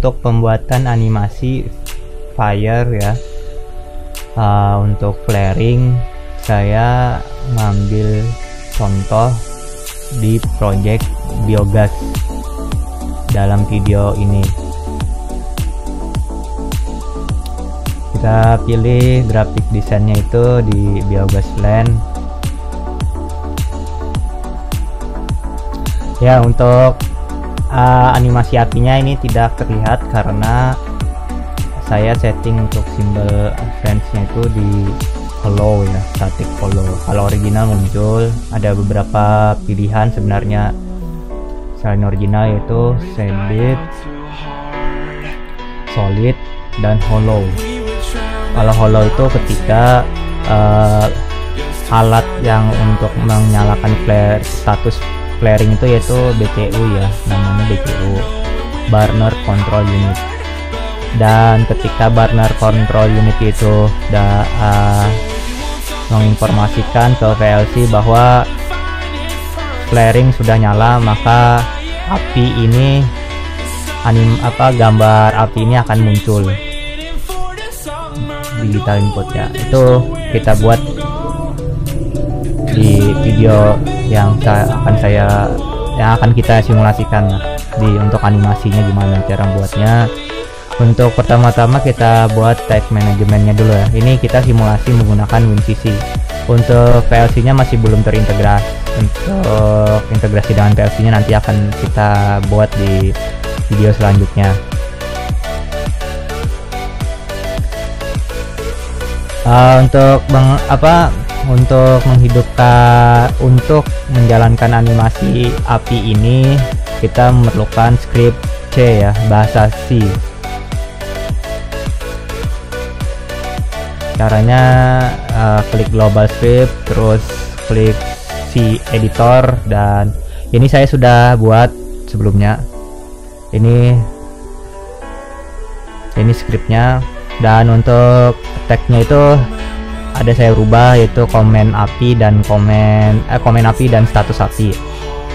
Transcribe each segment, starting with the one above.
untuk pembuatan animasi fire ya. Untuk flaring saya ngambil contoh di project biogas dalam video ini. Kita pilih grafik desainnya itu di biogas blend ya. Untuk animasi apinya ini tidak terlihat karena saya setting untuk simbol friends-nya itu di follow ya, static follow. Kalau original muncul ada beberapa pilihan sebenarnya. Selain original yaitu shaded, solid, dan hollow. Kalau hollow itu ketika alat yang untuk menyalakan status flaring itu yaitu BCU ya, namanya BCU, burner control unit. Dan ketika burner control unit itu menginformasikan ke VLC bahwa flaring sudah nyala, maka api ini gambar api ini akan muncul digital input ya. Itu kita buat di video yang akan kita simulasikan untuk animasinya gimana cara buatnya. Untuk pertama-tama kita buat tag manajemennya dulu ya. Ini kita simulasi menggunakan WinCC. Untuk PLC nya masih belum terintegrasi. Untuk integrasi dengan PLC nya nanti akan kita buat di video selanjutnya. Untuk menjalankan animasi api ini kita memerlukan script C ya, bahasa C. Caranya klik global script, terus klik C editor, dan ini saya sudah buat sebelumnya. Ini scriptnya. Dan untuk tagnya itu ada saya rubah, yaitu komen api dan komen api dan status api.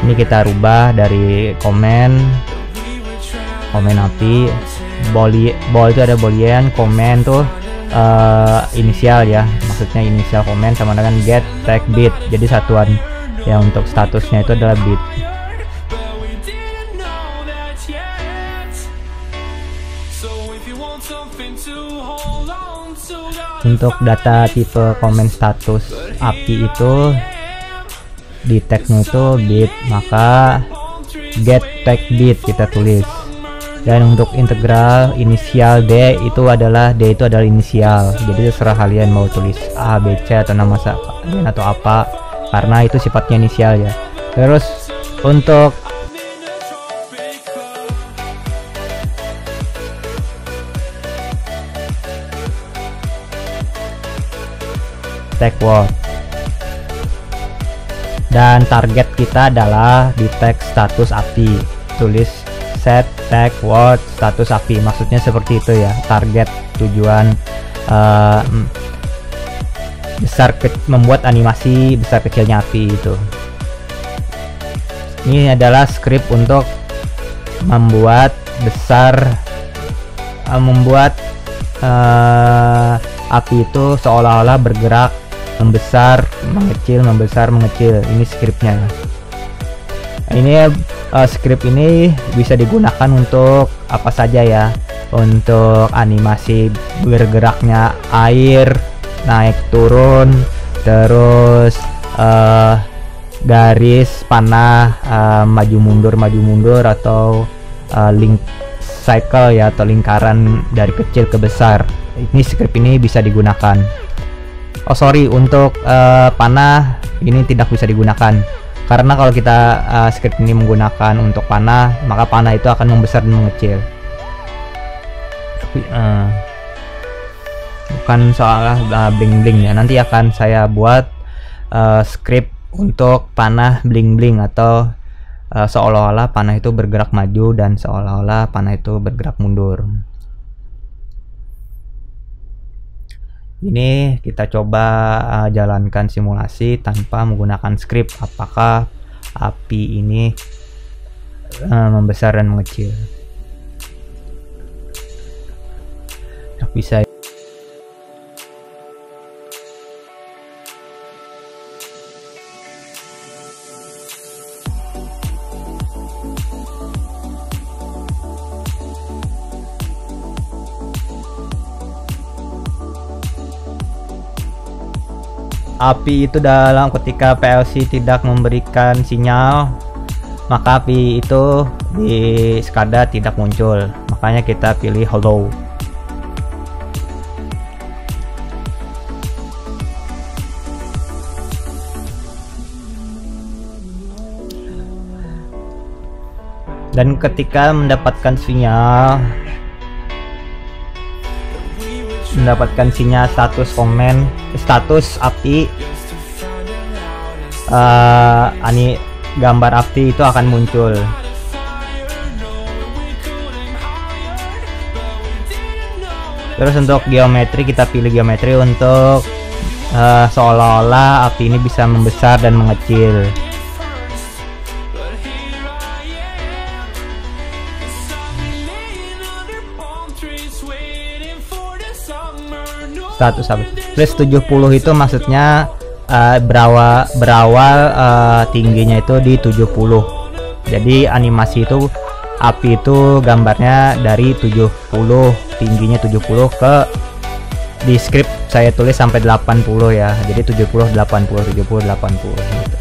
Ini kita rubah dari komen api, bol itu ada boolean, komen tuh inisial ya, maksudnya inisial komen, sama dengan get tag bit. Jadi satuan yang untuk statusnya itu adalah bit. Untuk data tipe komen status api itu di tagnya itu bit, maka get tag bit kita tulis. Dan untuk integral inisial D itu adalah inisial, jadi terserah kalian mau tulis A, B, C atau nama kalian atau apa, karena itu sifatnya inisial ya. Terus untuk tag word, dan target kita adalah di tag status api, tulis set tag word status api, maksudnya seperti itu ya. Target tujuan membuat animasi besar kecilnya api itu. Ini adalah script untuk membuat api itu seolah-olah bergerak, membesar, mengecil. Ini scriptnya. Ini script ini bisa digunakan untuk apa saja ya. Untuk animasi bergeraknya air, naik turun, terus garis panah maju mundur, atau link cycle ya, atau lingkaran dari kecil ke besar. Ini script ini bisa digunakan. Oh sorry, untuk panah ini tidak bisa digunakan, karena kalau kita script ini menggunakan untuk panah, maka panah itu akan membesar dan mengecil. Bukan soal bling-bling ya. Nanti akan saya buat script untuk panah bling-bling, atau seolah-olah panah itu bergerak maju dan seolah-olah panah itu bergerak mundur. Ini kita coba jalankan simulasi tanpa menggunakan script, apakah api ini membesar dan mengecil. bisa. Api itu dalam ketika PLC tidak memberikan sinyal, maka api itu di SCADA tidak muncul, makanya kita pilih hollow. Dan ketika mendapatkan sinyal status api, gambar api itu akan muncul. Terus untuk geometri, kita pilih geometri untuk seolah-olah api ini bisa membesar dan mengecil. Status apa? Plus 70 itu maksudnya berawal tingginya itu di 70. Jadi animasi itu api itu gambarnya dari 70, tingginya 70 ke di script saya tulis sampai 80 ya. Jadi 70 80 70 80 gitu.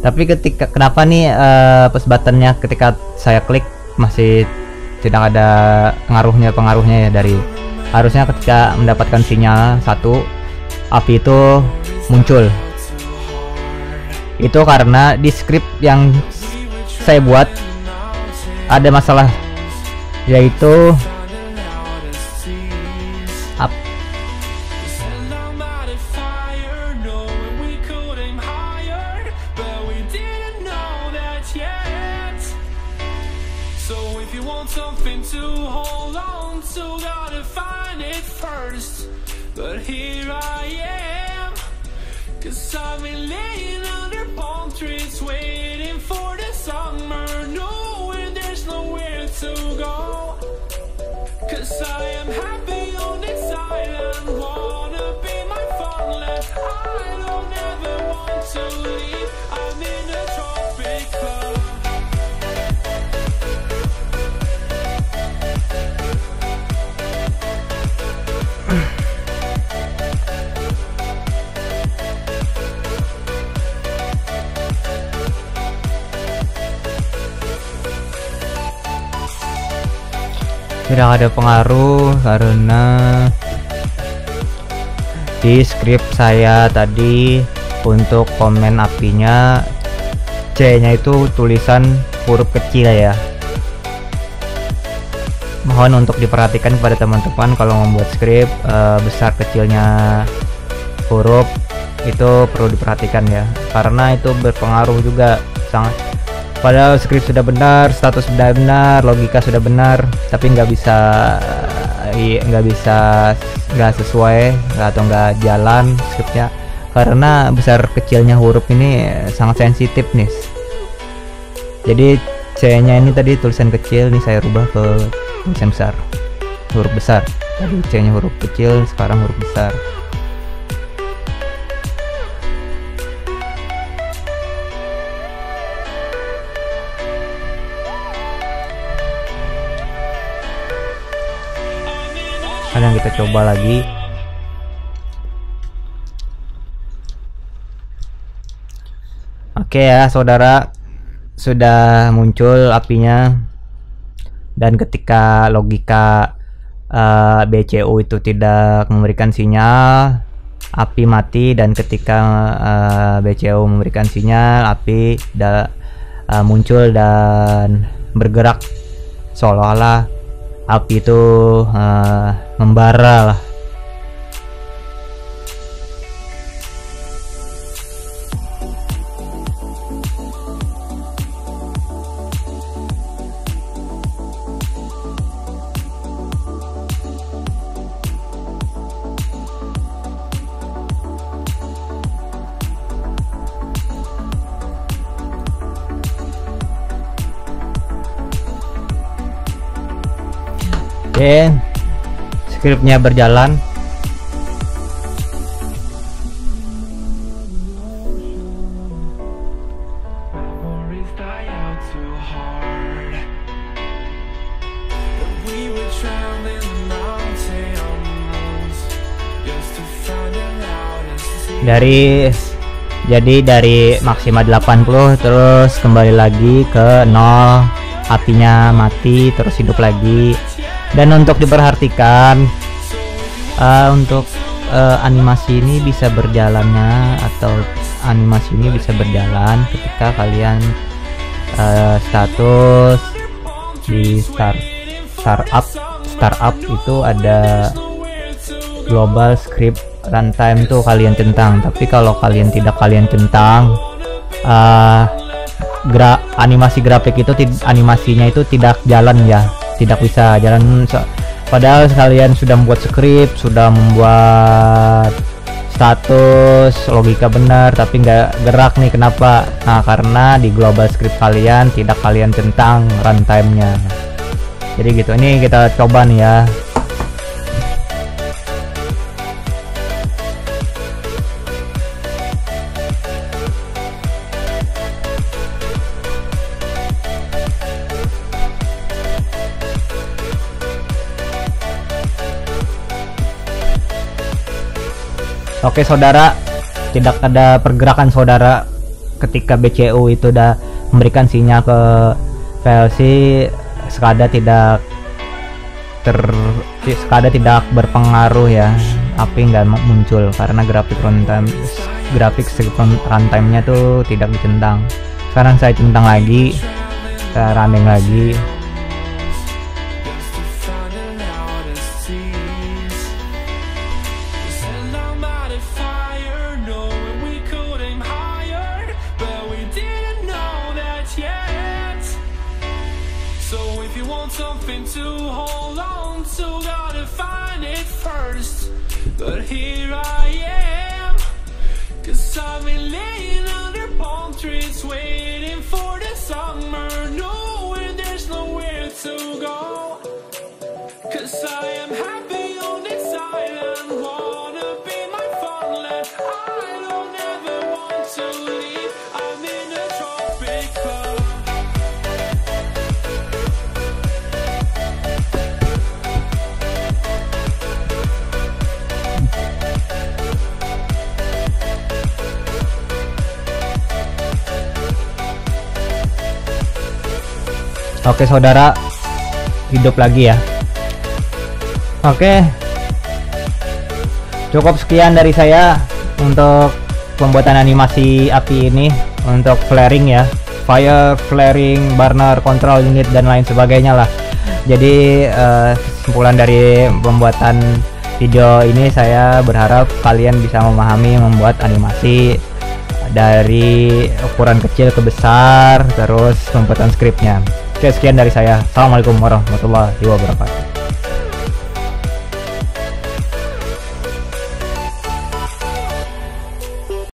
Tapi kenapa nih push buttonnya ketika saya klik masih tidak ada pengaruhnya ya, dari harusnya ketika mendapatkan sinyal satu api itu muncul. Itu karena di script yang saya buat ada masalah, yaitu something to hold on to, gotta find it first. But here I am, 'cause I've been laying under palm trees waiting for the summer, knowing there's nowhere to go. 'Cause I am happy on this island, wanna be my farmland. I don't ever want to leave, I'm in a tropic club. Tidak ada pengaruh karena di script saya tadi untuk komen apinya C nya itu tulisan huruf kecil ya. Mohon untuk diperhatikan kepada teman-teman kalau membuat script, besar kecilnya huruf itu perlu diperhatikan ya, karena itu berpengaruh juga sangat. Padahal script sudah benar, status sudah benar, logika sudah benar, tapi nggak sesuai atau nggak jalan scriptnya karena besar kecilnya huruf ini sangat sensitif nih. Jadi C nya ini tadi tulisan kecil, nih saya rubah ke tulisan besar, huruf besar. Tadi C nya huruf kecil, sekarang huruf besar. Sekarang kita coba lagi. Oke ya saudara, sudah muncul apinya, dan ketika logika BCU itu tidak memberikan sinyal, api mati, dan ketika BCU memberikan sinyal, api muncul dan bergerak seolah-olah api itu membara lah. Oke, skripnya berjalan. Memories die out too hard. But we were traveling mountains just to find out and see. Dari maksimal 80 terus kembali lagi ke 0, apinya mati terus hidup lagi. Dan untuk diperhatikan untuk animasi ini bisa berjalannya, atau animasi ini bisa berjalan ketika kalian status di startup itu ada global script runtime tuh kalian centang. Tapi kalau kalian tidak centang, animasi grafik itu animasinya itu tidak jalan ya, tidak bisa jalan. Padahal kalian sudah membuat skrip, sudah membuat status, logika benar, tapi nggak gerak nih. Kenapa? Nah, karena di global script kalian tidak kalian centang runtime-nya. Jadi gitu, ini kita coba nih ya. Oke saudara, tidak ada pergerakan saudara ketika BCU itu udah memberikan sinyal ke PLC. SCADA tidak berpengaruh ya, api nggak muncul karena grafik runtime-nya tuh tidak dicentang. Sekarang saya centang lagi, saya running lagi. Something to hold on to, gotta find it first. But here I am, 'cause I've been laying under palm trees waiting for the summer, knowing there's nowhere to go. 'Cause I am happy on this island, wanna be my farmland. I don't ever want to leave, I'm in a tropic club. Oke saudara, hidup lagi ya. Oke, cukup sekian dari saya untuk pembuatan animasi api ini, untuk flaring ya, fire, flaring, burner, control unit dan lain sebagainya lah. Jadi kesimpulan dari pembuatan video ini, saya berharap kalian bisa memahami membuat animasi dari ukuran kecil ke besar, terus pembuatan skripnya. Oke, sekian dari saya. Assalamualaikum warahmatullahi wabarakatuh.